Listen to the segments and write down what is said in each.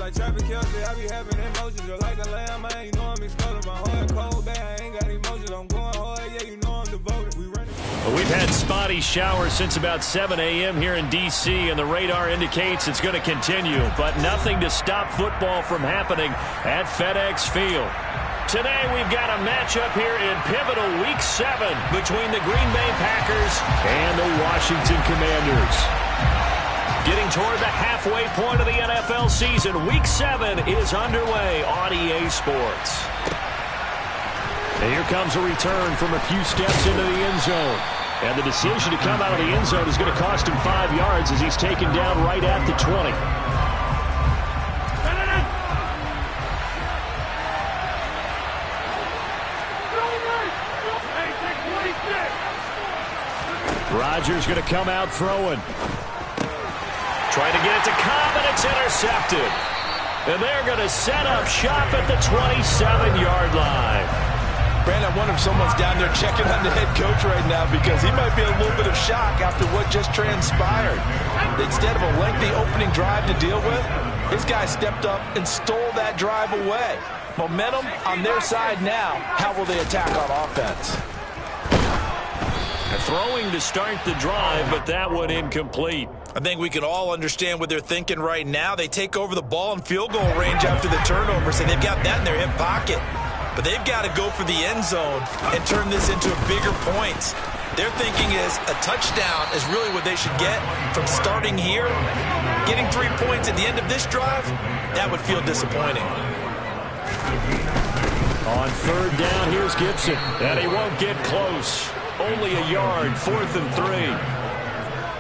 like traffic Kelsey, I be having emotions. Just like a lamb, man, you know I'm exploding. My heart cold, bad, I ain't got emotions. I'm going hard, yeah, you know I'm devoted. We running. Well, we've had spotty showers since about 7 a.m. here in D.C., and the radar indicates it's going to continue, but nothing to stop football from happening at FedEx Field. Today we've got a matchup here in pivotal Week 7 between the Green Bay Packers and the Washington Commanders. Getting toward the halfway point of the NFL season, Week 7 is underway on EA Sports. And here comes a return from a few steps into the end zone. And the decision to come out of the end zone is going to cost him 5 yards as he's taken down right at the 20. Rodgers going to come out throwing. Trying to get it to Cobb, and it's intercepted. And they're going to set up shop at the 27-yard line. Brandon, I wonder if someone's down there checking on the head coach right now because he might be a little bit of shock after what just transpired. Instead of a lengthy opening drive to deal with, his guy stepped up and stole that drive away. Momentum on their side now. How will they attack on offense? Throwing to start the drive, but that one incomplete. I think we can all understand what they're thinking right now. They take over the ball in field goal range after the turnover, so they've got that in their hip pocket. But they've got to go for the end zone and turn this into a bigger point. Their thinking is a touchdown is really what they should get from starting here. Getting 3 points at the end of this drive, that would feel disappointing. On third down, here's Gibson. And he won't get close. Only a yard, 4th and 3.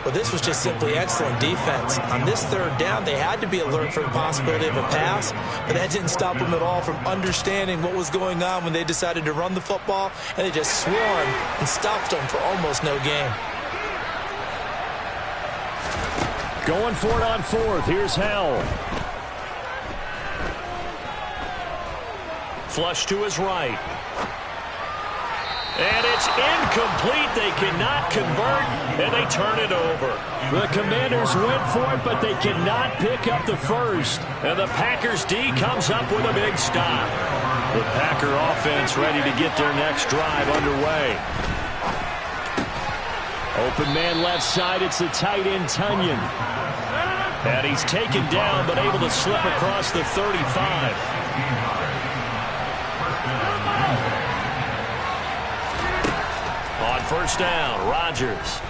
Well, this was just simply excellent defense. On this third down, they had to be alert for the possibility of a pass, but that didn't stop them at all from understanding what was going on when they decided to run the football, and they just swarmed and stopped them for almost no gain. Going for it on 4th. Here's Howell. Flush to his right. And it's incomplete. They cannot convert, and they turn it over. The Commanders went for it, but they cannot pick up the first. And the Packers D comes up with a big stop. The Packer offense ready to get their next drive underway. Open man left side. It's the tight end, Tunyon. And he's taken down, but able to slip across the 35. On first down, Rodgers.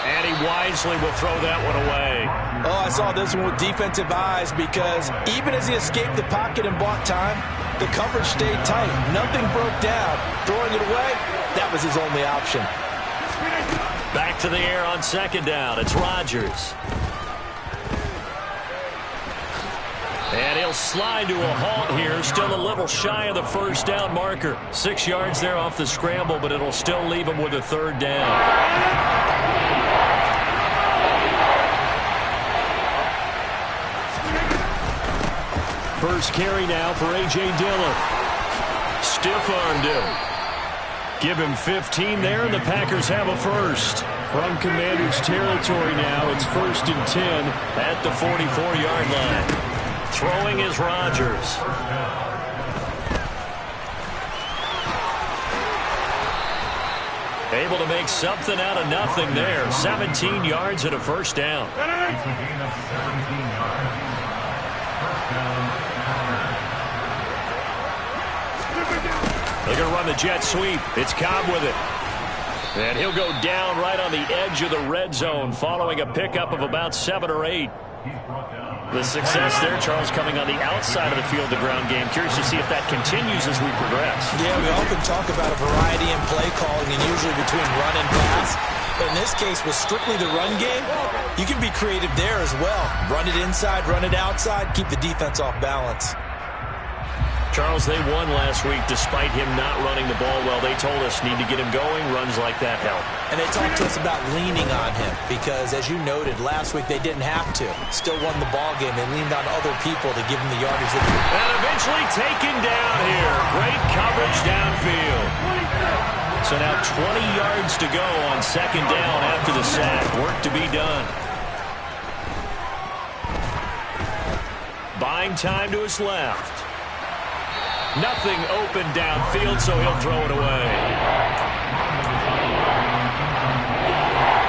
And he wisely will throw that one away. Oh, I saw this one with defensive eyes because even as he escaped the pocket and bought time, the coverage stayed tight. Nothing broke down. Throwing it away, that was his only option. Back to the air on second down. It's Rodgers. And he'll slide to a halt here. Still a little shy of the first down marker. 6 yards there off the scramble, but it'll still leave him with a third down. First carry now for A.J. Dillon. Stiff-armed him. Give him 15 there, and the Packers have a first. From Commanders territory now, it's 1st and 10 at the 44-yard line. Throwing is Rodgers. Able to make something out of nothing there. 17 yards and a first down. They're going to run the jet sweep. It's Cobb with it. And he'll go down right on the edge of the red zone following a pickup of about 7 or 8. The success there, Charles, coming on the outside of the field, the ground game. Curious to see if that continues as we progress. Yeah, we often talk about a variety in play calling and usually between run and pass. But in this case, with strictly the run game, you can be creative there as well. Run it inside, run it outside, keep the defense off balance. Charles, they won last week despite him not running the ball well. They told us need to get him going. Runs like that help. And they talked to us about leaning on him because, as you noted, last week they didn't have to. Still won the ball game. They leaned on other people to give him the yardage. And eventually taken down here. Great coverage downfield. So now 20 yards to go on second down after the sack. Work to be done. buying time to his left. Nothing open downfield, so he'll throw it away.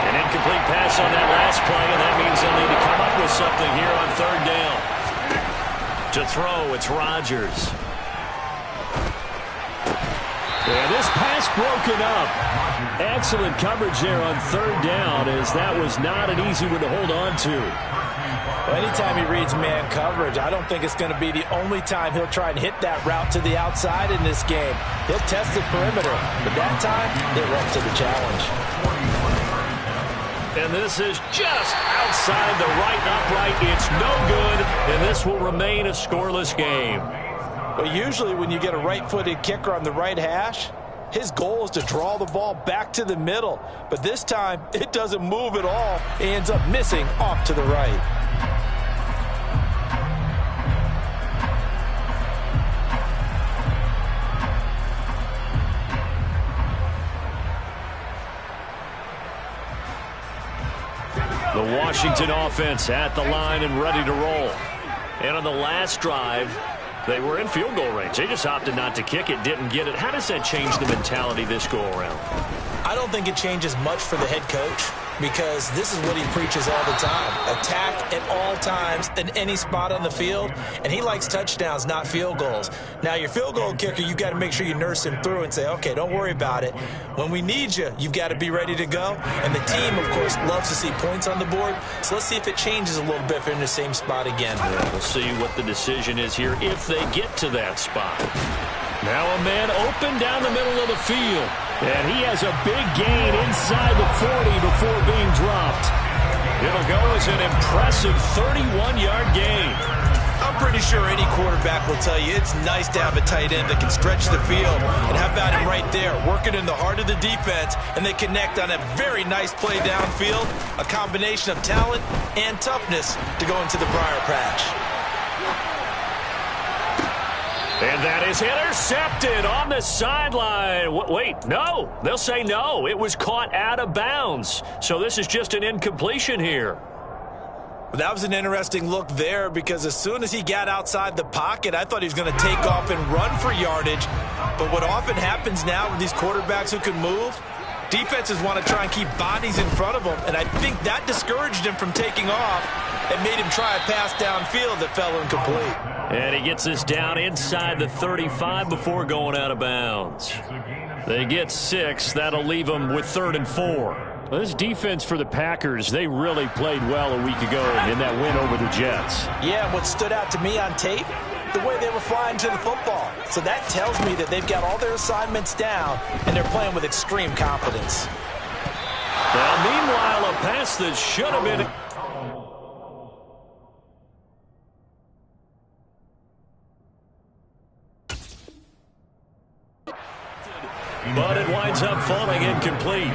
An incomplete pass on that last play, and that means they'll need to come up with something here on third down. To throw, it's Rodgers. Yeah, this pass broken up. Excellent coverage there on third down, as that was not an easy one to hold on to. Well, anytime he reads man coverage, I don't think it's going to be the only time he'll try and hit that route to the outside in this game. He'll test the perimeter, but that time, they were up to the challenge. And this is just outside the right upright. It's no good, and this will remain a scoreless game. But usually when you get a right-footed kicker on the right hash, his goal is to draw the ball back to the middle. But this time, it doesn't move at all. He ends up missing off to the right. The Washington offense at the line and ready to roll. And on the last drive, they were in field goal range. They just opted not to kick it, didn't get it. How does that change the mentality this go-around? I don't think it changes much for the head coach, because this is what he preaches all the time. Attack at all times in any spot on the field, and he likes touchdowns, not field goals. Now, your field goal kicker, you've got to make sure you nurse him through and say, okay, don't worry about it. When we need you, you've got to be ready to go. And the team, of course, loves to see points on the board. So let's see if it changes a little bit if they're in the same spot again. Yeah, we'll see what the decision is here if they get to that spot. Now a man open down the middle of the field. And he has a big gain inside the 40 before being dropped. It'll go as an impressive 31-yard gain. I'm pretty sure any quarterback will tell you it's nice to have a tight end that can stretch the field. And how about him right there, working in the heart of the defense, and they connect on a very nice play downfield, a combination of talent and toughness to go into the briar patch. And that is intercepted on the sideline. Wait, no. They'll say no. It was caught out of bounds. So this is just an incompletion here. Well, that was an interesting look there, because as soon as he got outside the pocket, I thought he was going to take off and run for yardage. But what often happens now with these quarterbacks who can move, defenses want to try and keep bodies in front of them. And I think that discouraged him from taking off and made him try a pass downfield that fell incomplete. And he gets this down inside the 35 before going out of bounds. They get 6. That'll leave them with 3rd and 4. Well, this defense for the Packers, they really played well a week ago in that win over the Jets. Yeah, what stood out to me on tape, the way they were flying to the football. So that tells me that they've got all their assignments down, and they're playing with extreme confidence. Well, meanwhile, a pass that should have been... But it winds up falling incomplete.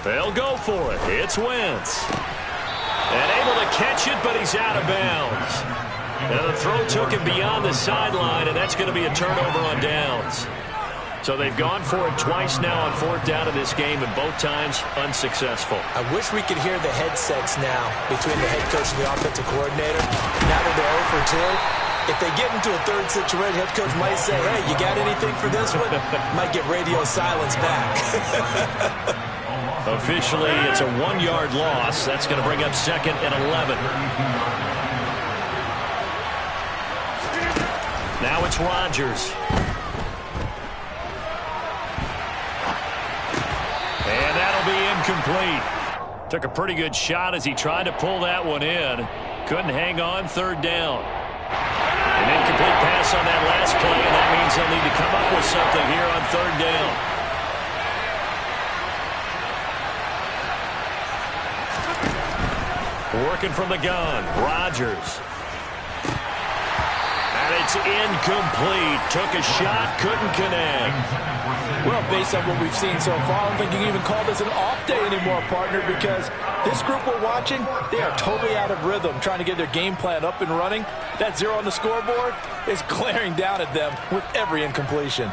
They'll go for it. It's Wentz. And able to catch it, but he's out of bounds. And the throw took him beyond the sideline, and that's going to be a turnover on downs. So they've gone for it twice now on 4th down in this game, and both times unsuccessful. I wish we could hear the headsets now between the head coach and the offensive coordinator. Now that they're 0 for 2, if they get into a third situation, head coach might say, hey, you got anything for this one? Might get radio silence back. Officially, it's a 1-yard loss. That's going to bring up 2nd and 11. Now it's Rodgers. And that'll be incomplete. Took a pretty good shot as he tried to pull that one in. Couldn't hang on, 3rd down. An incomplete pass on that last play, and that means they'll need to come up with something here on 3rd down. Working from the gun, Rodgers. And he It's incomplete. Took a shot, couldn't connect. Well, based on what we've seen so far, I don't think you can even call this an off day anymore, partner, because this group we're watching, they are totally out of rhythm, trying to get their game plan up and running. That 0 on the scoreboard is glaring down at them with every incompletion.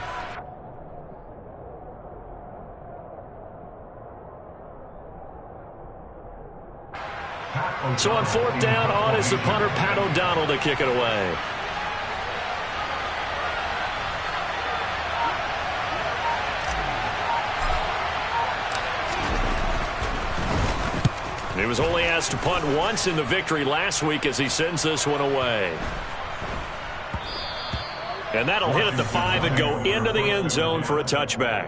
So on 4th down, on is the punter, Pat O'Donnell, to kick it away. He was only asked to punt once in the victory last week as he sends this one away. And that'll hit at the 5 and go into the end zone for a touchback.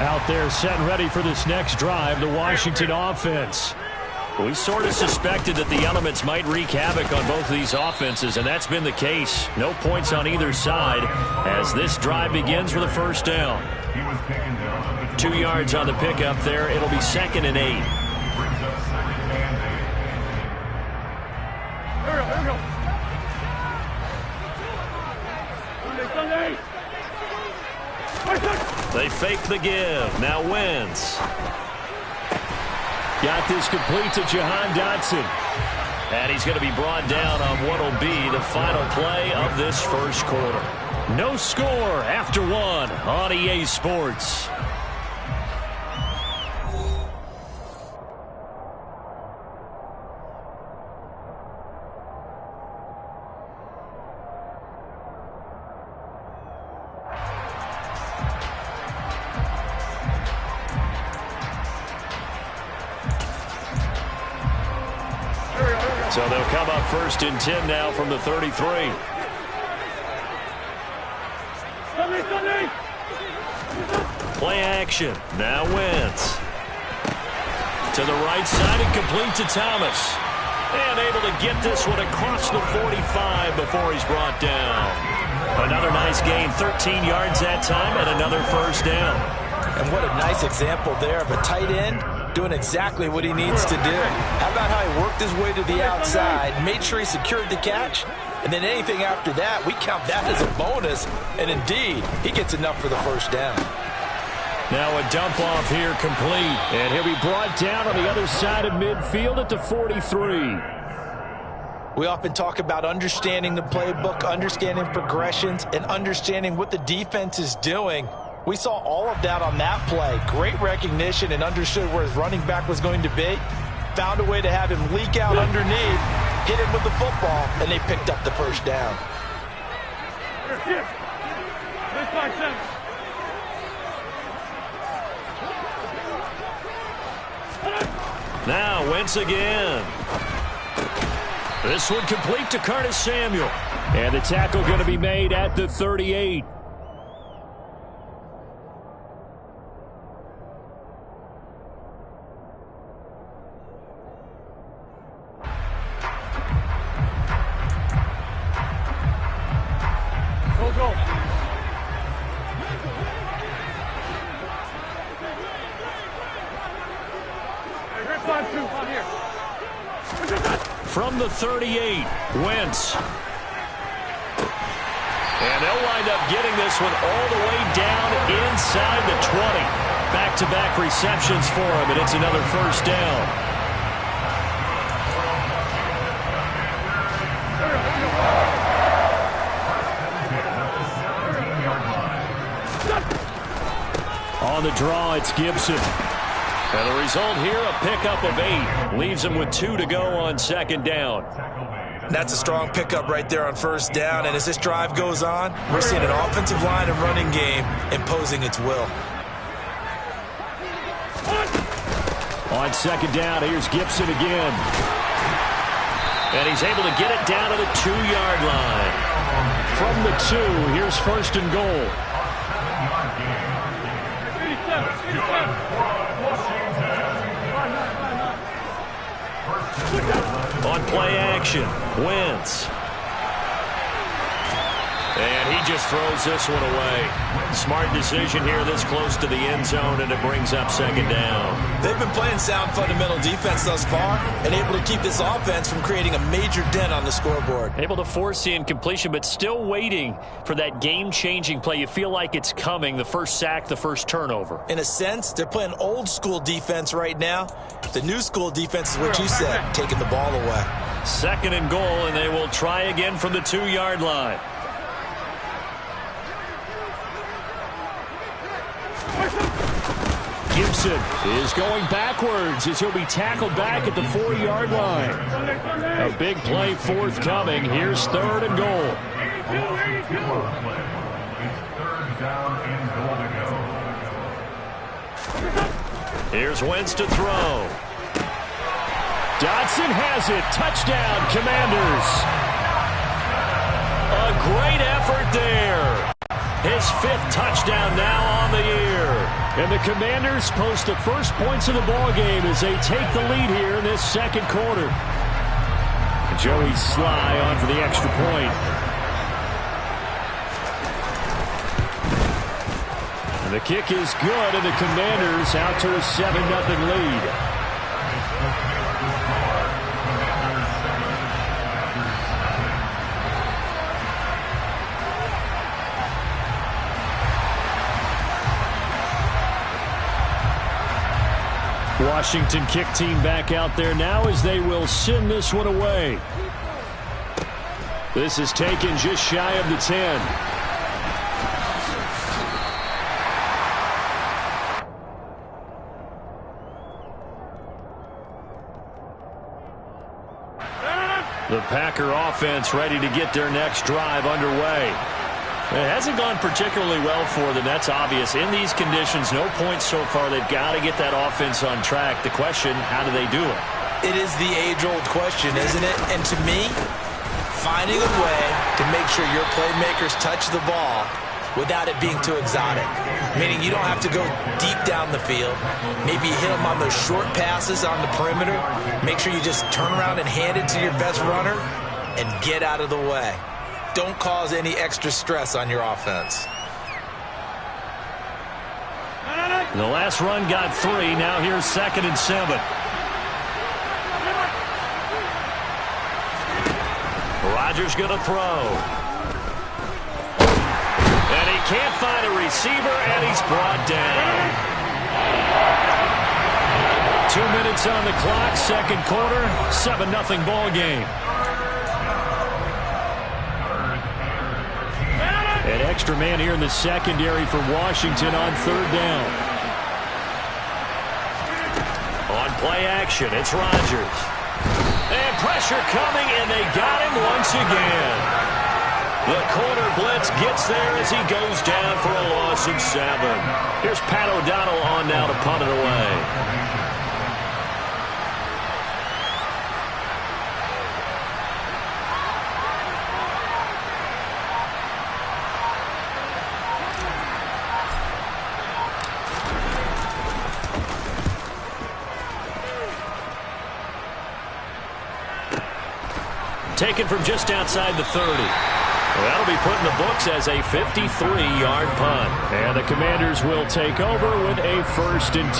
Out there set and ready for this next drive, the Washington offense. We sort of suspected that the elements might wreak havoc on both of these offenses, and that's been the case. No points on either side as this drive begins with a first down. 2 yards on the pickup there. It'll be 2nd and 8. They fake the give. Now Wentz. Got this complete to Jahan Dotson. And he's going to be brought down on what will be the final play of this first quarter. No score after 1 on EA Sports. So they'll come up 1st and 10 now from the 33. Play action. Now Wentz. To the right side and complete to Thomas. And able to get this one across the 45 before he's brought down. Another nice gain, 13 yards that time, and another first down. And what a nice example there of a tight end doing exactly what he needs to do. How about how he worked his way to the outside, made sure he secured the catch, and then anything after that, we count that as a bonus. And indeed, he gets enough for the first down. Now a dump off here complete. And he'll be brought down on the other side of midfield at the 43. We often talk about understanding the playbook, understanding progressions, and understanding what the defense is doing. We saw all of that on that play. Great recognition and understood where his running back was going to be. Found a way to have him leak out underneath, hit him with the football, and they picked up the first down. Now Wentz again. This one complete to Curtis Samuel. And the tackle going to be made at the 38. From the 38, Wentz. And they'll wind up getting this one all the way down inside the 20. Back-to-back receptions for him, and it's another first down. On the draw, it's Gibson. And the result here, a pickup of 8. Leaves him with 2 to go on 2nd down. That's a strong pickup right there on 1st down. And as this drive goes on, we're seeing an offensive line and running game imposing its will. On 2nd down, here's Gibson again. And he's able to get it down to the 2-yard line. From the 2, here's 1st and goal. On play action, Wentz. And he just throws this one away. Smart decision here this close to the end zone, and it brings up second down. They've been playing sound fundamental defense thus far and able to keep this offense from creating a major dent on the scoreboard. Able to force the incompletion, but still waiting for that game-changing play. You feel like it's coming, the first sack, the first turnover. In a sense, they're playing old-school defense right now. The new-school defense is what you said, taking the ball away. Second and goal, and they will try again from the 2-yard line. Gibson is going backwards as he'll be tackled back at the 4-yard line. A big play forthcoming. Here's third and goal. Here's Wentz to throw. Dotson has it. Touchdown, Commanders. A great effort there. His 5th touchdown now on the year. And the Commanders post the first points of the ball game as they take the lead here in this second quarter. Joey Sly on for the extra point. And the kick is good, and the Commanders out to a 7-0 lead. Washington kick team back out there now as they will send this one away. This is taken just shy of the 10. The Packer offense ready to get their next drive underway. It hasn't gone particularly well for them. That's obvious. In these conditions, no points so far. They've got to get that offense on track. The question, how do they do it? It is the age-old question, isn't it? And to me, finding a way to make sure your playmakers touch the ball without it being too exotic. Meaning you don't have to go deep down the field. Maybe hit them on those short passes on the perimeter. Make sure you just turn around and hand it to your best runner and get out of the way. Don't cause any extra stress on your offense. The last run got 3. Now here's 2nd and 7. Rodgers going to throw. And he can't find a receiver, and he's brought down. 2 minutes on the clock, second quarter, 7-0 ball game. An extra man here in the secondary for Washington on 3rd down. On play action, it's Rodgers. And pressure coming, and they got him once again. The corner blitz gets there as he goes down for a loss of 7. Here's Pat O'Donnell on now to punt it away. Taken from just outside the 30. That'll be put in the books as a 53-yard punt. And the Commanders will take over with a 1st and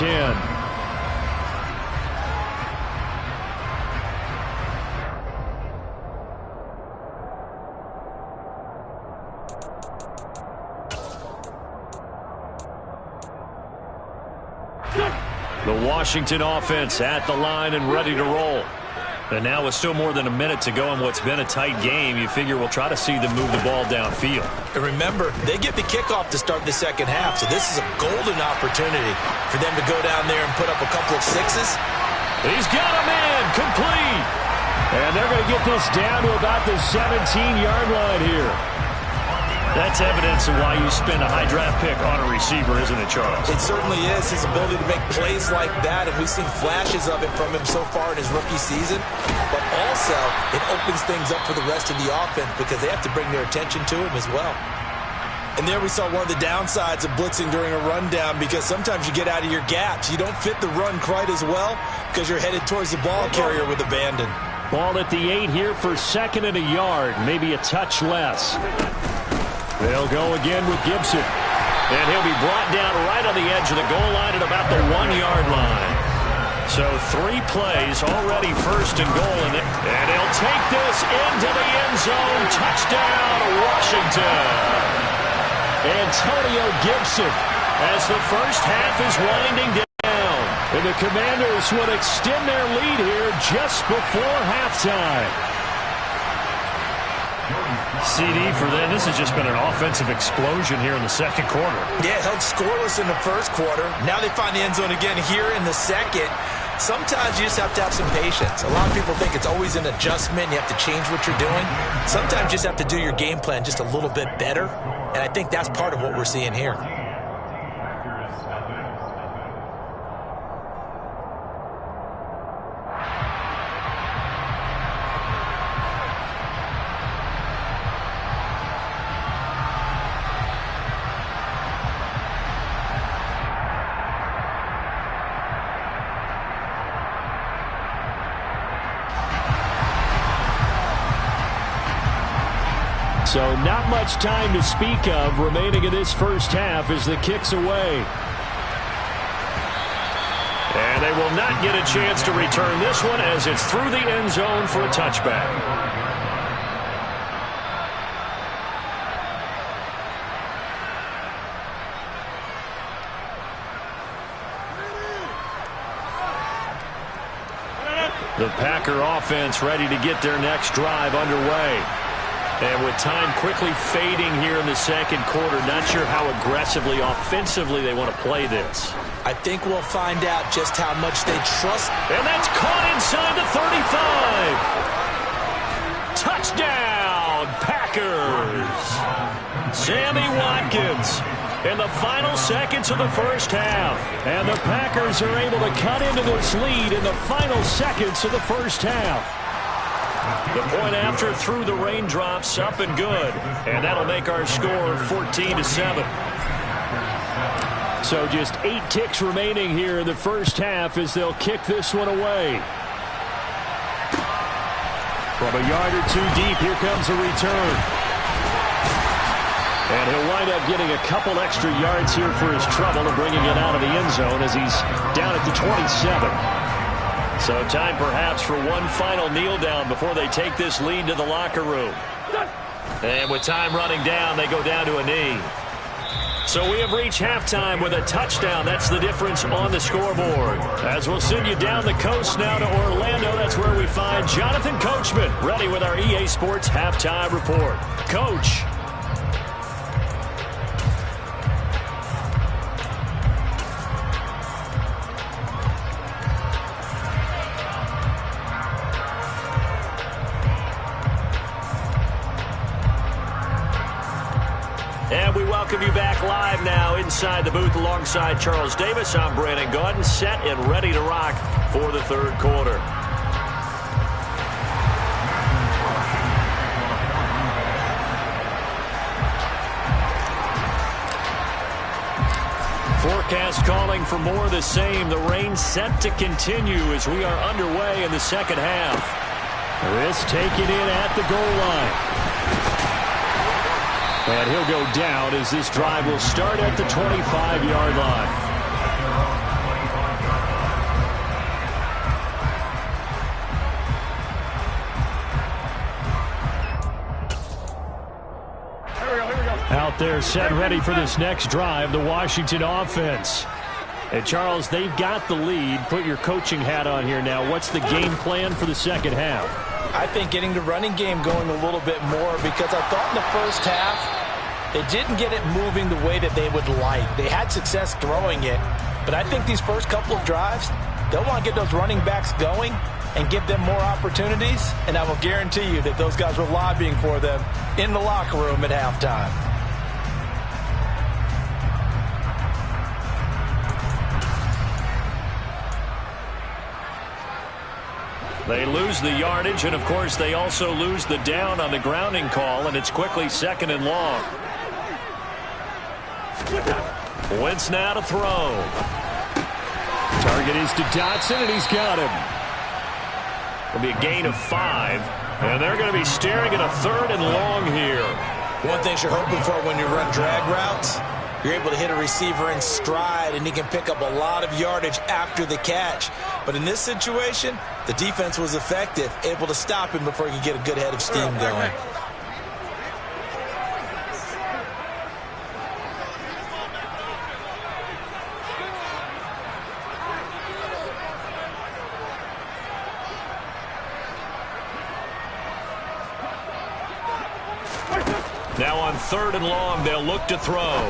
10. The Washington offense at the line and ready to roll. And now with still more than a minute to go in what's been a tight game, you figure we'll try to see them move the ball downfield. And remember, they get the kickoff to start the second half, so this is a golden opportunity for them to go down there and put up a couple of 6s. He's got him in, complete. And they're going to get this down to about the 17-yard line here. That's evidence of why you spend a high draft pick on a receiver, isn't it, Charles? It certainly is. His ability to make plays like that, and we've seen flashes of it from him so far in his rookie season. But also, it opens things up for the rest of the offense because they have to bring their attention to him as well. And there we saw one of the downsides of blitzing during a rundown, because sometimes you get out of your gaps. You don't fit the run quite as well because you're headed towards the ball carrier with abandon. Ball at the 8 here for 2nd and a yard, maybe a touch less. They'll go again with Gibson. And he'll be brought down right on the edge of the goal line at about the 1-yard line. So 3 plays already, first and goal in it. And he'll take this into the end zone. Touchdown, Washington. Antonio Gibson as the first half is winding down. And the Commanders would extend their lead here just before halftime. CD for them. This has just been an offensive explosion here in the second quarter. Yeah, held scoreless in the first quarter. Now they find the end zone again here in the second. Sometimes you just have to have some patience. A lot of people think it's always an adjustment. You have to change what you're doing. Sometimes you just have to do your game plan just a little bit better. And I think that's part of what we're seeing here. So not much time to speak of remaining in this first half as the kick's away. And they will not get a chance to return this one as it's through the end zone for a touchback. The Packer offense ready to get their next drive underway. And with time quickly fading here in the second quarter, not sure how aggressively, offensively they want to play this. I think we'll find out just how much they trust. And that's caught inside the 35. Touchdown, Packers. Sammy Watkins in the final seconds of the first half. And the Packers are able to cut into this lead in the final seconds of the first half. The point after through the raindrops, up and good. And that'll make our score 14-7. So just 8 ticks remaining here in the first half as they'll kick this one away. From a yard or 2 deep, here comes a return. And he'll wind up getting a couple extra yards here for his trouble and bringing it out of the end zone as he's down at the 27. So time perhaps for one final kneel down before they take this lead to the locker room. And with time running down, they go down to a knee. So we have reached halftime with a touchdown. That's the difference on the scoreboard. As we'll send you down the coast now to Orlando, that's where we find Jonathan Coachman ready with our EA Sports Halftime Report. Coach. And we welcome you back live now inside the booth alongside Charles Davis. I'm Brandon Gaudin, set and ready to rock for the third quarter. Forecast calling for more of the same. The rain set to continue as we are underway in the second half. This taken in at the goal line. And he'll go down as this drive will start at the 25-yard line. Out there set ready for this next drive, the Washington offense. And Charles, they've got the lead. Put your coaching hat on here now. What's the game plan for the second half? I think getting the running game going a little bit more, because I thought in the first half they didn't get it moving the way that they would like. They had success throwing it, but I think these first couple of drives, they'll want to get those running backs going and give them more opportunities, and I will guarantee you that those guys were lobbying for them in the locker room at halftime. They lose the yardage, and of course they also lose the down on the grounding call, and it's quickly second and long. Wentz now to throw. Target is to Dotson, and he's got him. It'll be a gain of 5, and they're going to be staring at a third and long here. One thing you're hoping for when you run drag routes, you're able to hit a receiver in stride, and he can pick up a lot of yardage after the catch. But in this situation, the defense was effective, able to stop him before he could get a good head of steam going. Now on 3rd and long, they'll look to throw.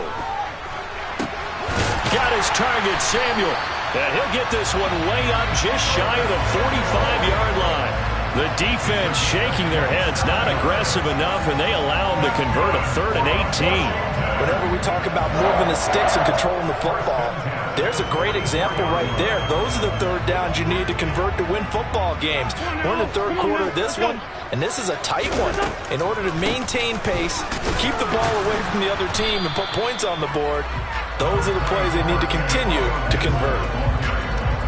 Got his target, Samuel. And he'll get this one way up just shy of the 45-yard line. The defense shaking their heads, not aggressive enough, and they allow him to convert a 3rd and 18. Whenever we talk about moving the sticks and controlling the football, there's a great example right there. Those are the 3rd downs you need to convert to win football games. We're in the 3rd quarter of this one, and this is a tight one. In order to maintain pace, keep the ball away from the other team, and put points on the board, those are the plays they need to continue to convert.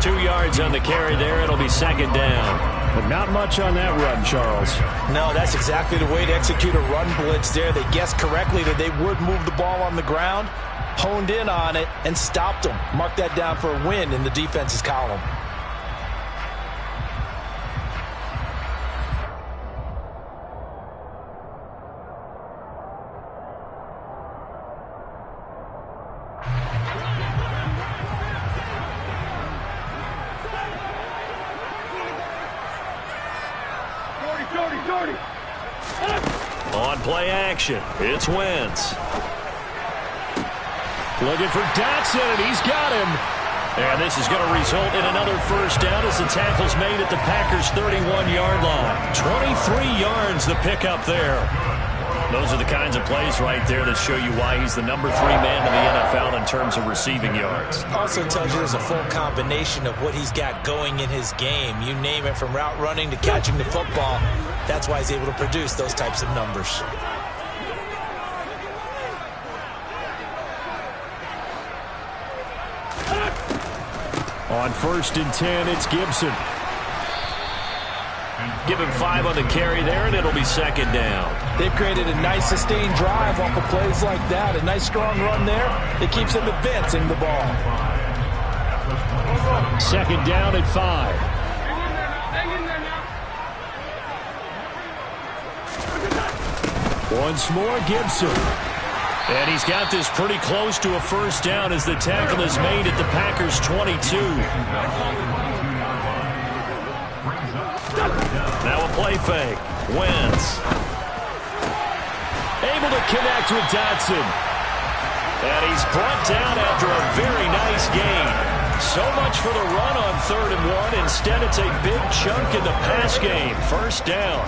2 yards on the carry there. It'll be 2nd down. But not much on that run, Charles. No, that's exactly the way to execute a run blitz there. They guessed correctly that they would move the ball on the ground, honed in on it, and stopped them. Mark that down for a win in the defense's column. On play action, it's Wentz. Looking for Dotson, and he's got him. And this is going to result in another 1st down as the tackle's made at the Packers' 31-yard line. 23 yards the pickup there. Those are the kinds of plays right there that show you why he's the number 3 man in the NFL in terms of receiving yards. Also tells you there's a full combination of what he's got going in his game. You name it, from route running to catching the football. That's why he's able to produce those types of numbers. On 1st and 10, it's Gibson. Give him 5 on the carry there, and it'll be 2nd down. They've created a nice sustained drive off of plays like that. A nice strong run there. It keeps them advancing the ball. 2nd down at 5. Once more, Gibson. And he's got this pretty close to a 1st down as the tackle is made at the Packers' 22. Now a play fake. Wentz. Able to connect with Dotson. And he's brought down after a very nice gain. So much for the run on 3rd and 1. Instead, it's a big chunk in the pass game. 1st down.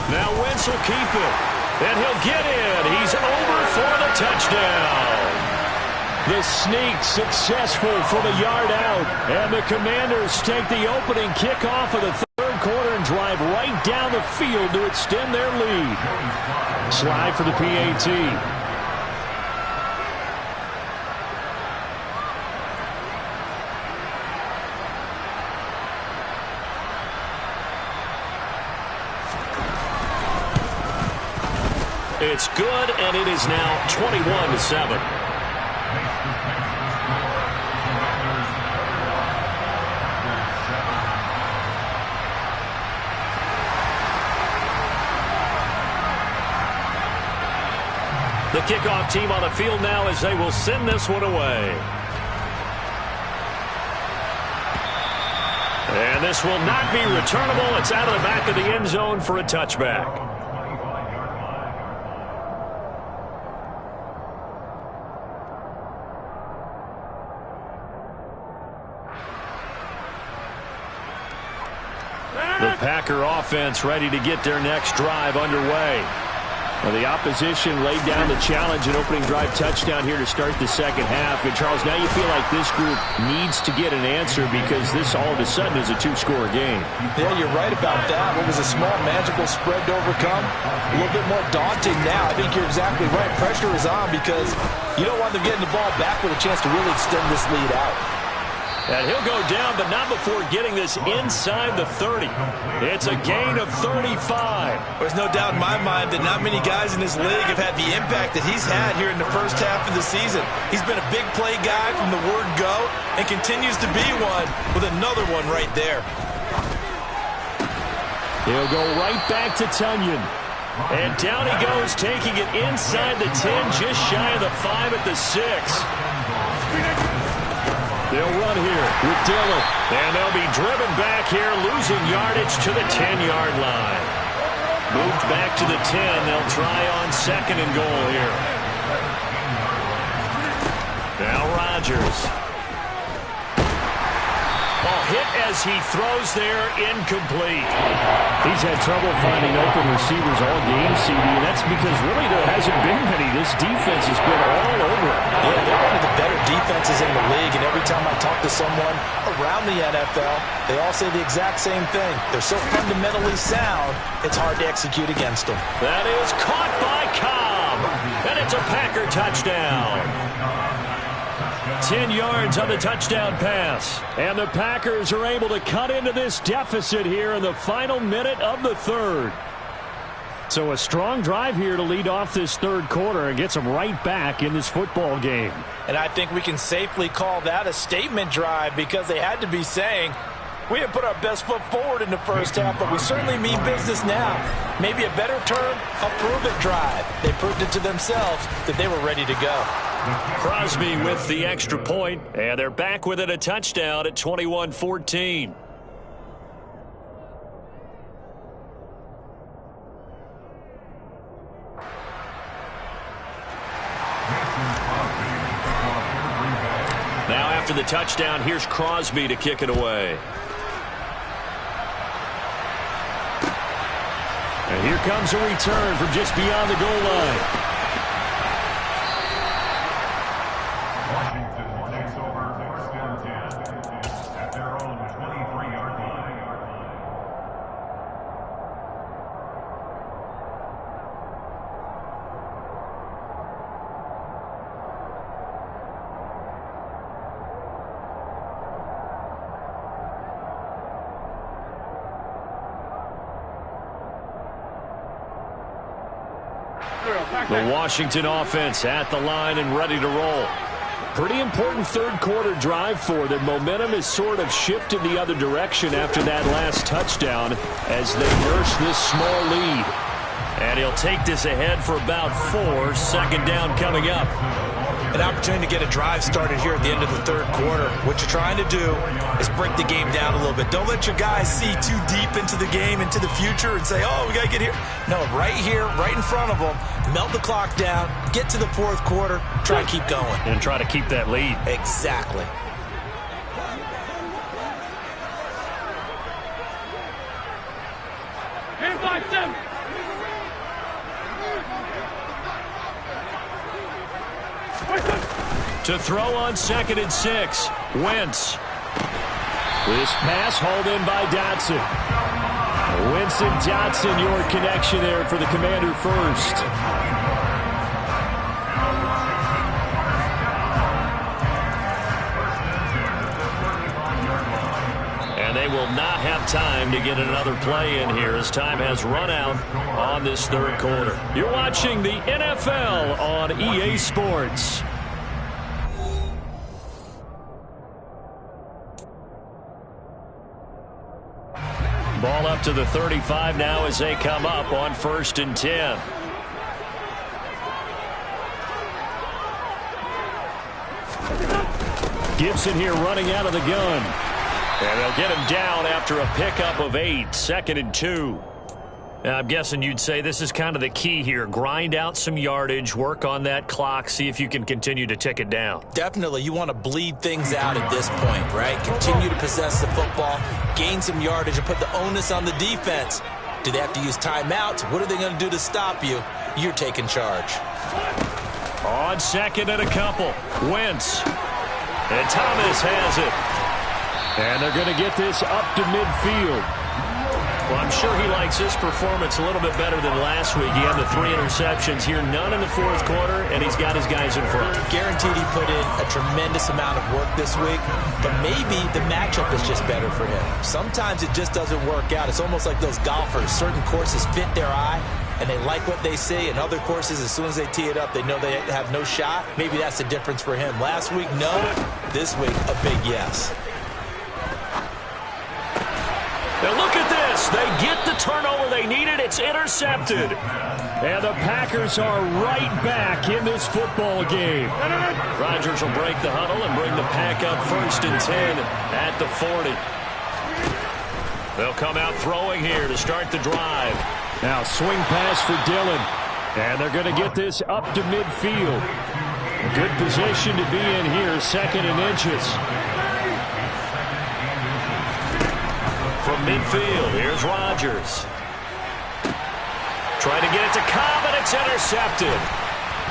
Now Wentz will keep it. And he'll get in. He's over for the touchdown. The sneak successful for the yard out. And the Commanders take the opening kickoff of the 3rd quarter and drive right down the field to extend their lead. Slide for the PAT. It's good, and it is now 21-7. The kickoff team on the field now as they will send this one away. And this will not be returnable. It's out of the back of the end zone for a touchback. The Packer offense ready to get their next drive underway. Well, the opposition laid down the challenge and opening drive touchdown here to start the 2nd half. And, Charles, now you feel like this group needs to get an answer because this all of a sudden is a 2-score game. Yeah, you're right about that. What was a small, magical spread to overcome, a little bit more daunting now. I think you're exactly right. Pressure is on because you don't want them getting the ball back with a chance to really extend this lead out. And he'll go down, but not before getting this inside the 30. It's a gain of 35. There's no doubt in my mind that not many guys in this league have had the impact that he's had here in the first half of the season. He's been a big play guy from the word go and continues to be one with another one right there. He'll go right back to Tunyon. And down he goes, taking it inside the 10, just shy of the 5 at the 6. They'll run here with Dillon. And they'll be driven back here, losing yardage to the 10-yard line. Moved back to the 10. They'll try on 2nd and goal here. Now Rodgers. Ball hit as he throws there, incomplete. He's had trouble finding open receivers all game, CD, and that's because really there hasn't been many. This defense has been all over. Yeah, they're one of the better defenses in the league, and every time I talk to someone around the NFL, they all say the exact same thing. They're so fundamentally sound, it's hard to execute against them. That is caught by Cobb, and it's a Packer touchdown. 10 yards on the touchdown pass. And the Packers are able to cut into this deficit here in the final minute of the 3rd. So a strong drive here to lead off this 3rd quarter and gets them right back in this football game. And I think we can safely call that a statement drive because they had to be saying, we have put our best foot forward in the first half, but we certainly mean business now. Maybe a better term, a prove-it drive. They proved it to themselves that they were ready to go. Crosby with the extra point, and they're back within a touchdown at 21-14. Now after the touchdown, here's Crosby to kick it away. And here comes a return from just beyond the goal line. The Washington offense at the line and ready to roll. Pretty important 3rd quarter drive for them. Momentum has sort of shifted the other direction after that last touchdown as they nurse this small lead. And he'll take this ahead for about 4. 2nd down coming up. An opportunity to get a drive started here at the end of the 3rd quarter. What you're trying to do is break the game down a little bit. Don't let your guys see too deep into the game, into the future, and say, oh, we got to get here. No, right here, right in front of them, melt the clock down, get to the 4th quarter, try and keep going. And try to keep that lead. Exactly. To throw on 2nd and 6. Wentz. This pass hauled in by Dotson. Wentz and Dotson, your connection there for the Commander first. And they will not have time to get another play in here as time has run out on this 3rd quarter. You're watching the NFL on EA Sports. Ball up to the 35 now as they come up on 1st and 10. Gibson here running out of the gun. And they'll get him down after a pickup of 8. 2nd and 2. I'm guessing you'd say this is kind of the key here. Grind out some yardage, work on that clock, see if you can continue to tick it down. Definitely. You want to bleed things out at this point, right? Continue to possess the football, gain some yardage, and put the onus on the defense. Do they have to use timeouts? What are they going to do to stop you? You're taking charge. On 2nd and a couple. Wentz. And Thomas has it. And they're going to get this up to midfield. Well, I'm sure he likes his performance a little bit better than last week. He had the 3 interceptions here, none in the fourth quarter, and he's got his guys in front. Guaranteed he put in a tremendous amount of work this week, but maybe the matchup is just better for him. Sometimes it just doesn't work out. It's almost like those golfers. Certain courses fit their eye, and they like what they see. And other courses, as soon as they tee it up, they know they have no shot. Maybe that's the difference for him. Last week, no. This week, a big yes. Now look at this. They get the turnover they needed. It's intercepted. And the Packers are right back in this football game. Rodgers will break the huddle and bring the Pack up 1st and 10 at the 40. They'll come out throwing here to start the drive. Now swing pass for Dillon. And they're going to get this up to midfield. Good position to be in here, 2nd and inches. From midfield, here's Rodgers. Trying to get it to Cobb, and it's intercepted.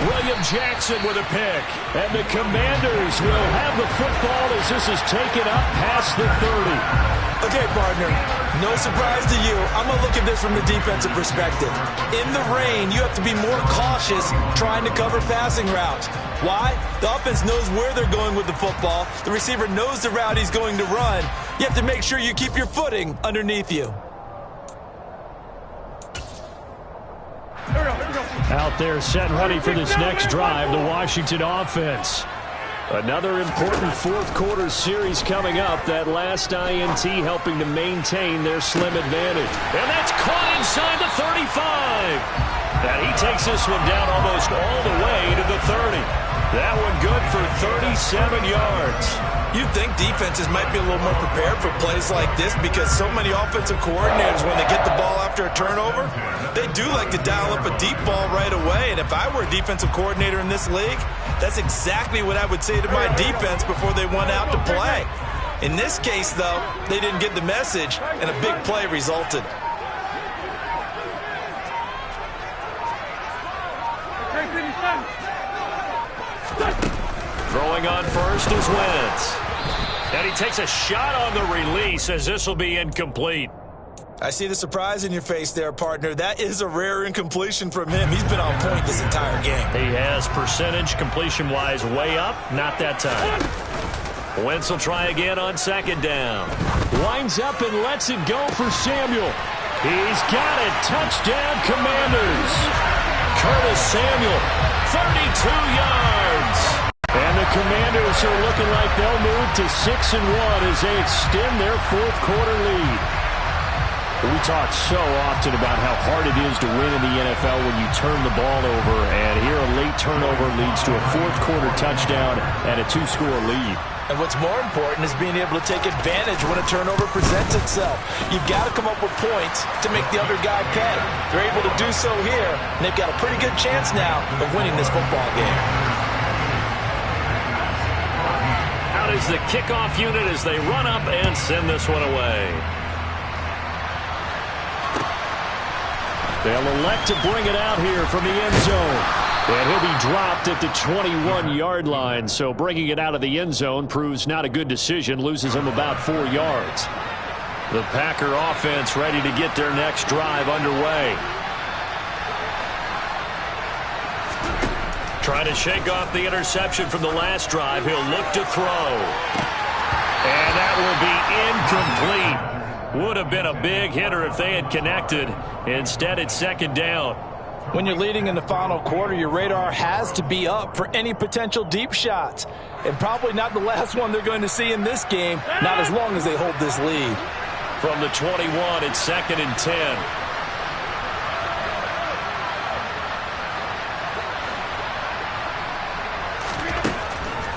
William Jackson with a pick. And the Commanders will have the football as this is taken up past the 30. Okay, partner, no surprise to you. I'm going to look at this from the defensive perspective. In the rain, you have to be more cautious trying to cover passing routes. Why? The offense knows where they're going with the football. The receiver knows the route he's going to run. You have to make sure you keep your footing underneath you. Out there set ready for this next drive, the Washington offense. Another important fourth quarter series coming up. That last INT helping to maintain their slim advantage. And that's caught inside the 35. And he takes this one down almost all the way to the 30. That one good for 37 yards. You'd think defenses might be a little more prepared for plays like this because so many offensive coordinators, when they get the ball after a turnover, they do like to dial up a deep ball right away. And if I were a defensive coordinator in this league, that's exactly what I would say to my defense before they went out to play. In this case, though, they didn't get the message, and a big play resulted. Throwing on first is Wentz. And he takes a shot on the release as this will be incomplete. I see the surprise in your face there, partner. That is a rare incompletion from him. He's been on point this entire game. He has percentage completion-wise way up. Not that time. Wentz will try again on 2nd down. Winds up and lets it go for Samuel. He's got it. Touchdown, Commanders. Curtis Samuel, 32 yards. And the Commanders are looking like they'll move to 6-1 as they extend their fourth quarter lead. We talk so often about how hard it is to win in the NFL when you turn the ball over, and here a late turnover leads to a fourth quarter touchdown and a 2-score lead. And what's more important is being able to take advantage when a turnover presents itself. You've got to come up with points to make the other guy pay. They're able to do so here, and they've got a pretty good chance now of winning this football game. Out is the kickoff unit as they run up and send this one away. They'll elect to bring it out here from the end zone. And he'll be dropped at the 21-yard line. So bringing it out of the end zone proves not a good decision. Loses him about 4 yards. The Packer offense ready to get their next drive underway. Trying to shake off the interception from the last drive. He'll look to throw. And that will be incomplete. Would have been a big hitter if they had connected. Instead, it's 2nd down. When you're leading in the final quarter, your radar has to be up for any potential deep shots. And probably not the last one they're going to see in this game, not as long as they hold this lead. From the 21, it's 2nd and 10.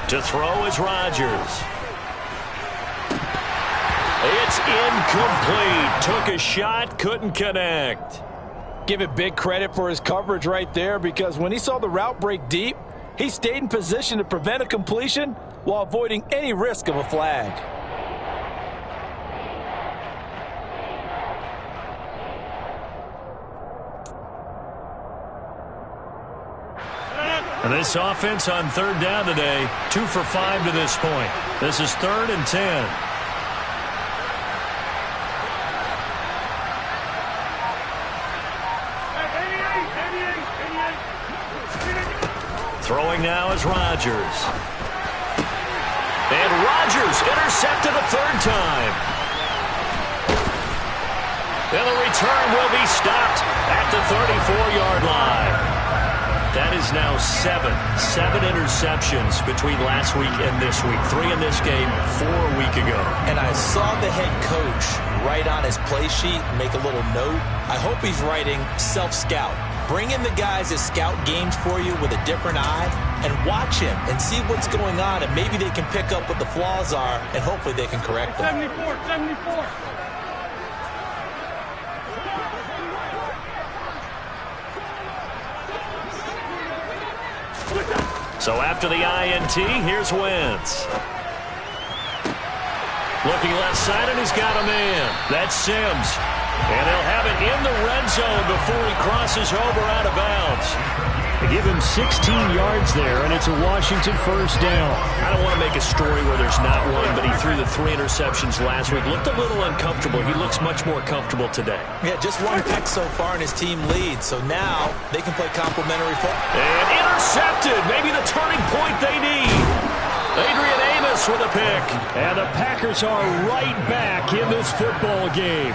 To throw is Rodgers. It's incomplete. Took a shot, couldn't connect. Give it big credit for his coverage right there, because when he saw the route break deep, he stayed in position to prevent a completion while avoiding any risk of a flag. And this offense on 3rd down today, 2 for 5 to this point. This is 3rd and 10. Throwing now is Rodgers. And Rodgers intercepted a third time. And the return will be stopped at the 34-yard line. That is now seven interceptions between last week and this week. 3 in this game, 4 a week ago. And I saw the head coach write on his play sheet, make a little note. I hope he's writing self-scout. Bring in the guys that scout games for you with a different eye and watch him and see what's going on, and maybe they can pick up what the flaws are, and hopefully they can correct them. 74. So after the INT, here's Wentz. Looking left side, and he's got a man. That's Sims. And they'll have it in the red zone before he crosses over out of bounds. They give him 16 yards there, and it's a Washington first down. I don't want to make a story where there's not one, but he threw the 3 interceptions last week. Looked a little uncomfortable. He looks much more comfortable today. Yeah, just 1 pick so far, and his team leads. So now they can play complimentary football. And intercepted. Maybe the turning point they need. Adrian Amos with a pick. And the Packers are right back in this football game.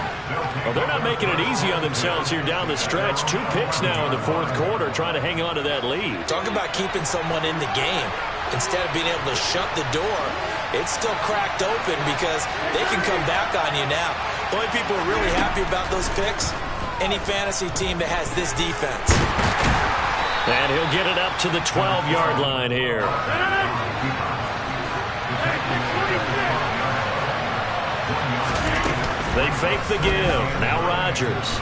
Well, they're not making it easy on themselves here down the stretch. 2 picks now in the fourth quarter, trying to hang on to that lead. Talk about keeping someone in the game. Instead of being able to shut the door, it's still cracked open because they can come back on you now. The only people who are really happy about those picks, any fantasy team that has this defense. And he'll get it up to the 12-yard line here. They fake the give. Now Rodgers.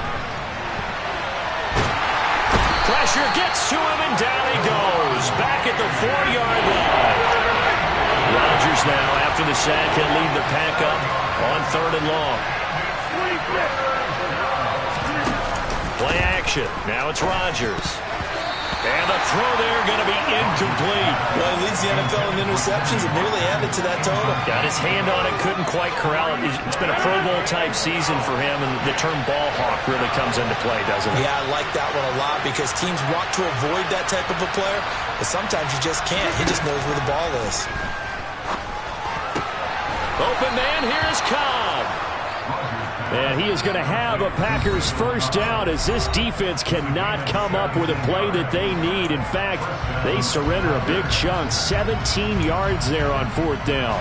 Pressure gets to him, and down he goes. Back at the 4-yard line. Rodgers now, after the sack, can lead the pack up on 3rd and long. Play action. Now it's Rodgers. And the throw there going to be incomplete. Well, he leads the NFL in interceptions and nearly added to that total. Got his hand on it, couldn't quite corral it. It's been a Pro Bowl-type season for him, and the term ball hawk really comes into play, doesn't it? Yeah, I like that one a lot because teams want to avoid that type of a player, but sometimes you just can't. He just knows where the ball is. Open man, here's Cobb. And he is going to have a Packers first down as this defense cannot come up with a play that they need. In fact, they surrender a big chunk, 17 yards there on 4th down.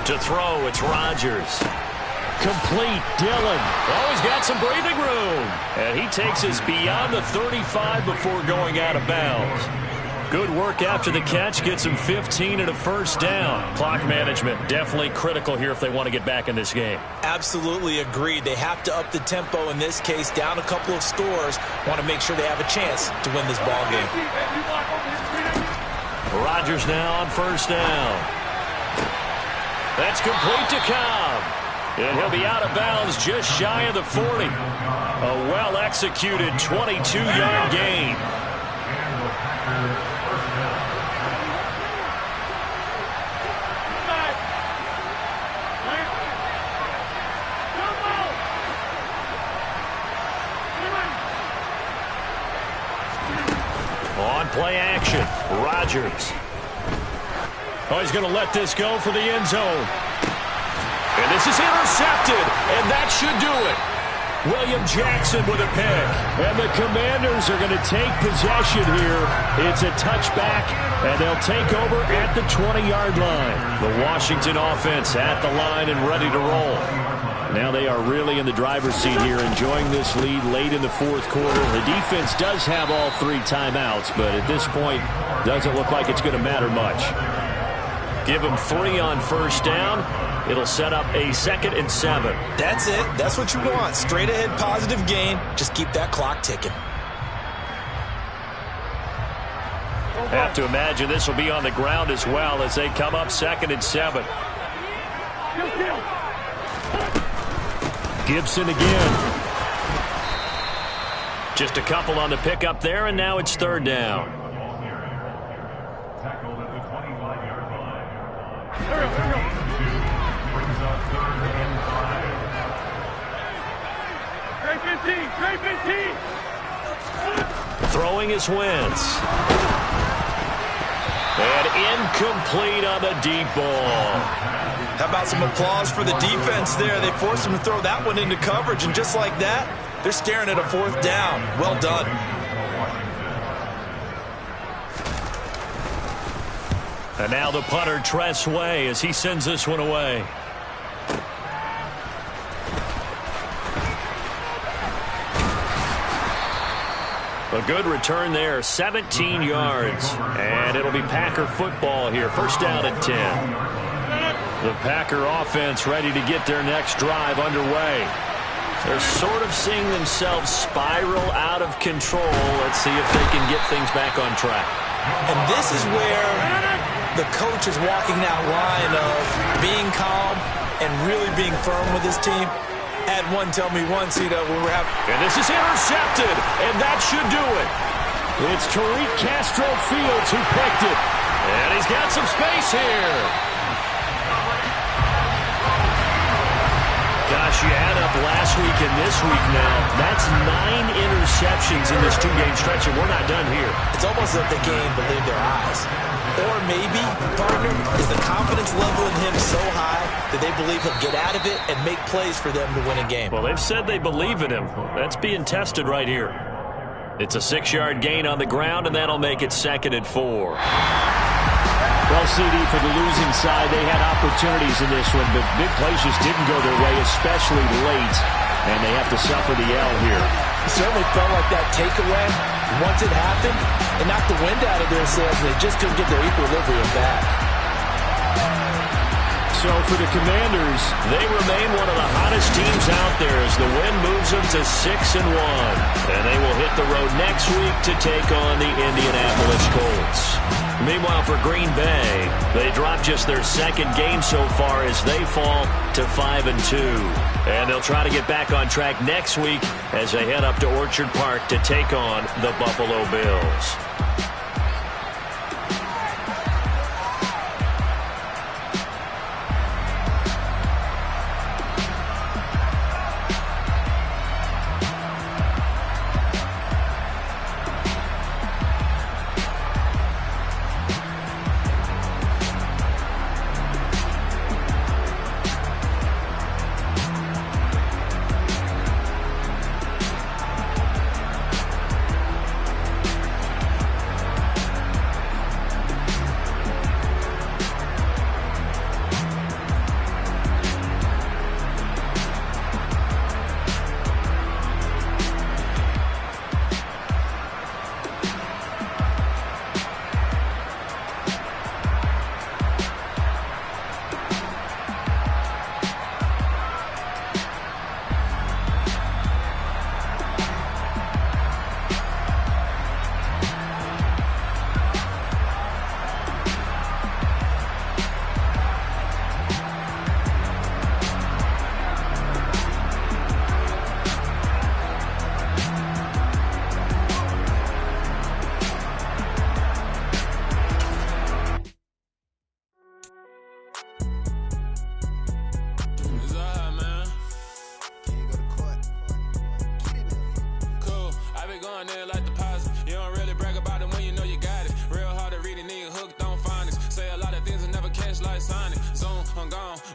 To throw, it's Rodgers. Complete, Dillon. Oh, he's got some breathing room. And he takes us beyond the 35 before going out of bounds. Good work after the catch. Gets him 15 and a first down. Clock management definitely critical here if they want to get back in this game. Absolutely agreed. They have to up the tempo in this case. Down a couple of scores. Want to make sure they have a chance to win this ball game. Rodgers now on first down. That's complete to Cobb. And he'll be out of bounds just shy of the 40. A well-executed 22-yard gain. On play action, Rodgers. Oh, he's going to let this go for the end zone. And this is intercepted, and that should do it. William Jackson with a pick. And the Commanders are going to take possession here. It's a touchback, and they'll take over at the 20-yard line. The Washington offense at the line and ready to roll. Now they are really in the driver's seat here, enjoying this lead late in the fourth quarter. The defense does have all 3 timeouts, but at this point, doesn't look like it's going to matter much. Give them 3 on first down. It'll set up a 2nd and 7. That's it. That's what you want. Straight ahead, positive gain. Just keep that clock ticking. Have to imagine this will be on the ground as well as they come up 2nd and 7. Gibson again. Just a couple on the pickup there, and now it's 3rd down. Throwing his Wentz. And incomplete on the deep ball. How about some applause for the defense there? They forced him to throw that one into coverage, and just like that, they're staring at a 4th down. Well done. And now the punter, Tress Way, as he sends this one away. A good return there, 17 yards. And it'll be Packer football here. First down at 10. The Packer offense ready to get their next drive underway. They're sort of seeing themselves spiral out of control. Let's see if they can get things back on track. And this is where the coach is walking that line of being calm and really being firm with his team. Had one tell me once, when we were having... And this is intercepted, and that should do it. It's Tariq Castro Fields who picked it. And he's got some space here. Gosh, you add up last week and this week now. That's 9 interceptions in this 2-game stretch, and we're not done here. It's almost like they can't believe their eyes. Or maybe, partner, is the confidence level in him so high that they believe he'll get out of it and make plays for them to win a game. Well, they've said they believe in him. That's being tested right here. It's a 6-yard gain on the ground, and that'll make it 2nd and 4. Well, CD, for the losing side, they had opportunities in this one, but big plays just didn't go their way, especially late, and they have to suffer the L here. It certainly felt like that takeaway. Once it happened, it knocked the wind out of their sails, and they just couldn't get their equilibrium back. So for the Commanders, they remain one of the hottest teams out there as the win moves them to 6-1. And they will hit the road next week to take on the Indianapolis Colts. Meanwhile, for Green Bay, they dropped just their 2nd game so far as they fall to 5-2. And they'll try to get back on track next week as they head up to Orchard Park to take on the Buffalo Bills.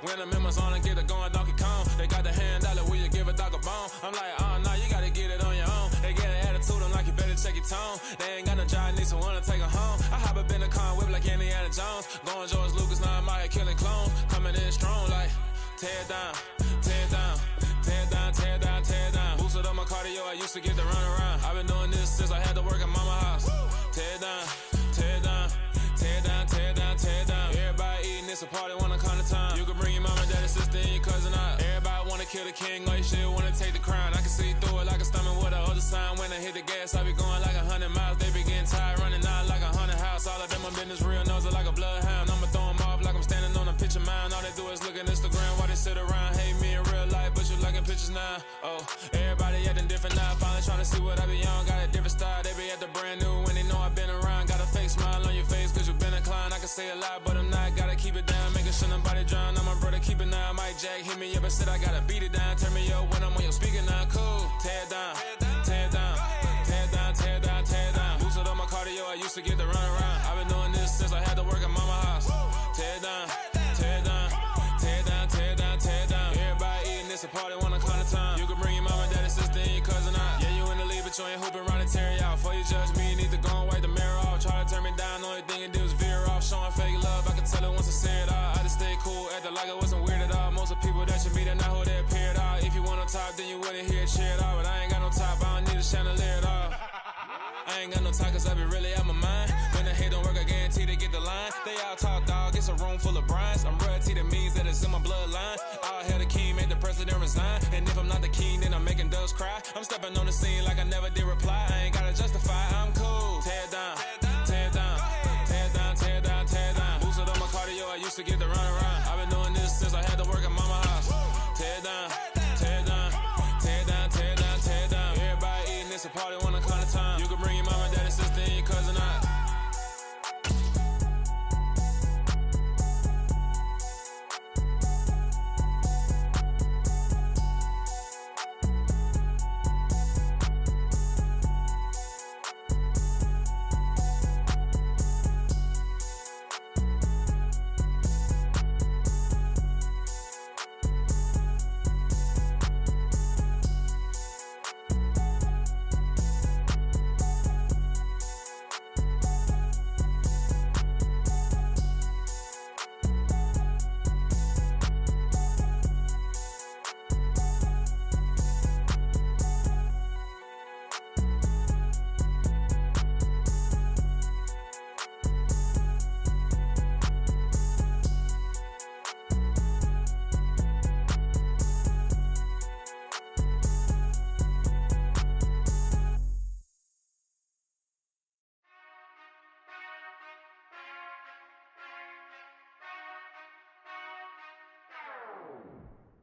When the members on and get it going Donkey Kong. They got the hand dollar, will you give a dog a bone? I'm like, oh, no, you gotta get it on your own. They get an attitude, I'm like, you better check your tone. They ain't got no job, need someone to take her home. I hop up in the car, whip like Indiana Jones. Going George Lucas, now I'm out here killing clones. Coming in strong like, tear it down, tear it down, tear it down, tear it down, tear it down. Boosted up my cardio, I used to get to run around. I've been doing this since I had to work at mama house. Tear it down, tear it down, tear it down, tear it down, tear it down. Everybody eating, it's a party, wanna come to time. You can bring your mama, daddy, sister, and your cousin out. Everybody wanna kill the king, or you shit wanna take the crown. I can see through it like a stomach with a other sign. When I hit the gas, I be going like 100 miles. They be getting tired, running out like 100 house. All of them, my business real nose like a bloodhound. I'ma throw them off like I'm standing on a picture mound. All they do is look at Instagram while they sit around. Hate me in real life, but you liking pictures now. Oh, everybody acting different now. Finally trying to see what I be on. Got a different style, they be at the brand new when they know I've been around. Got a fake smile on your face cause you been inclined. I can say a lot, but I'm not. Gotta keep it down, making sure nobody drown. I'm my brother, keep it now. Mike Jack hit me up and said I gotta beat it down. Turn me up when I'm on your speaker now. Cool. Tear it down. Tear it down. Tear it down. Tear it down. Tear it down. Boosted up my cardio. I used to get the run around. I've been doing this since I had to work at mama house. Tear it down. Tear it down. Tear it down. Tear it down. Tear it down. Everybody eating this a party one o'clock of time. You can bring your mama, daddy, sister, and your cousin out. Yeah, you in the league, but you ain't hooping around and tear out. Before you judge me, you need to go and wipe the mirror off. Try to turn me down, only thing you do is veer off. Showing fake love, I can tell it once I say it all. I just stay cool, acting like I wasn't weird at all. Most of the people that you meet are not who they appear at all. If you want on top, then you wouldn't hear it cheer at all. But I ain't got no top, I don't need a chandelier at all. I ain't got no talk, cause I be really out my mind. When the hate don't work, I guarantee they get the line. They all talk, dog, it's a room full of brinds. I'm royalty, that means that it's in my bloodline. All hail the king, make the president resign. And if I'm not the king, then I'm making doves cry. I'm stepping on the scene like I never did reply. I ain't gotta justify, I'm cool. Tear it down, tear it down, tear it down, tear it down, tear it down. Boosted up my cardio, I used to get the run around. I've been doing this since I had to work at mama house. Tear it down, tear it down, tear it down, tear it down, tear it down. Everybody eating this a party one o'clock of time. You can bring your mama, daddy, sister, and your cousin out.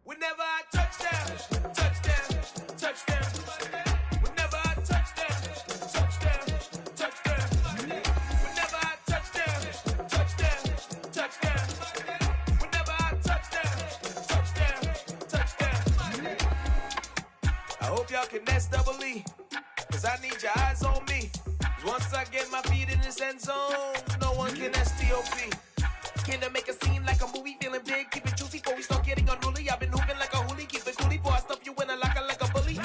Whenever I touchdown, touchdown, touchdown. Whenever I touchdown, touchdown, touchdown. Whenever I touchdown, touchdown, touchdown. Whenever I touchdown, touchdown, touchdown. I hope y'all can nest double E, cause I need your eyes on me. 'Cause once I get my feet in this end zone, no one can STOP. Can I make a scene like a movie, feeling big, keep it juicy before we start getting unruly. I've been hooping like a hoolie, keep it coolie before I stuff you in a locker like a bully.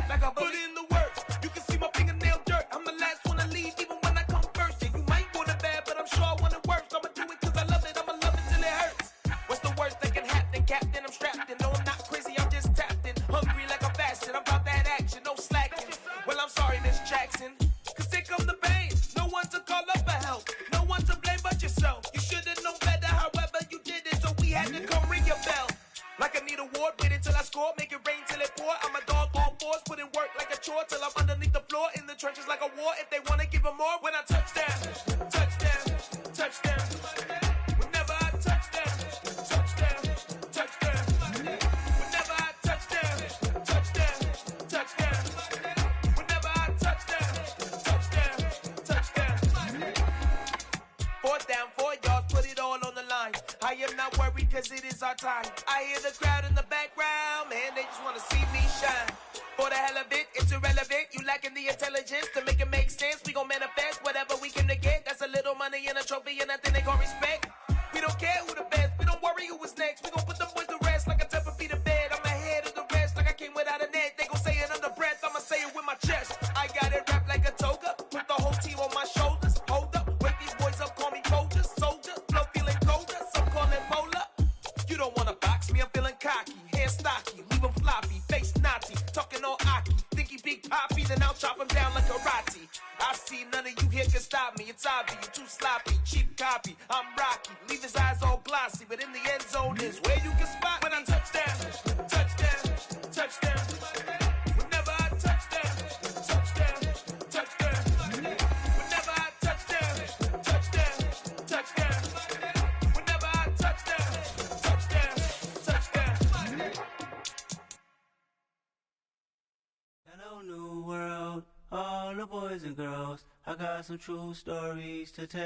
Like a bully. Put in the work, you can see my fingernail dirt. I'm the last one to leave, even when I come first. Yeah, you might want it bad, but I'm sure I want it worse. I'ma do it cause I love it, I'ma love it till it hurts. What's the worst that can happen, Captain? I'm strapped in, no I'm not crazy, I'm just tapped in. Hungry like a fashion, I'm about that action, no slacking. Well, I'm sorry, Miss Jackson, cause here come the pain. No one to call up for help, no one to blame but yourself. You should've known better, however you did it, so we had to come ring your bell. Like I need a ward, wait until I score, make it rain till it pour. I'm a dog all fours, put in work like a chore till I'm underneath the floor, in the trenches like a war. If they wanna give them more, when I touchdown, touchdown, touchdown. Whenever I touchdown, touchdown, touchdown. Whenever I touchdown, touchdown, touchdown. Whenever I touchdown, touchdown, touchdown. 4th down, 4 yards, put it all on the line. I am not worried cause it is our time. I hear the crowd in the background, man, they just wanna see me shine. For the hell of it, it's irrelevant. You lacking the intelligence to make it make sense. We gon' manifest whatever we came to get. That's a little money and a trophy and nothing they gon' respect. We don't care who the best, we don't worry who was next. We gon' put them boys to rest like a 10 feet of bed. I'm ahead of the rest like I came without a net. They gon' say it under breath, I'ma say it with my chest. I got it wrapped like a toga, put the whole team on my shoulders. Hold up, wake these boys up, call me Folger, soldier. Flow feeling colder, some call it polar. You don't wanna box me, I'm feeling cocky. Hair stocky, leave him floppy, face naughty. Talking all aki, think he big poppy, then I'll chop him down like karate. I see none of you here can stop me. It's obvious, you too sloppy, cheap copy. I'm Rocky, leave his eyes all glossy, but in the end zone is where you can spot when I touchdown, touchdown, touchdown. Whenever I touchdown, touchdown, touchdown. Whenever I touchdown, touchdown, touchdown. Whenever I touchdown, touchdown, touchdown. Hello, new world, all the boys and girls. I got some true stories to tell.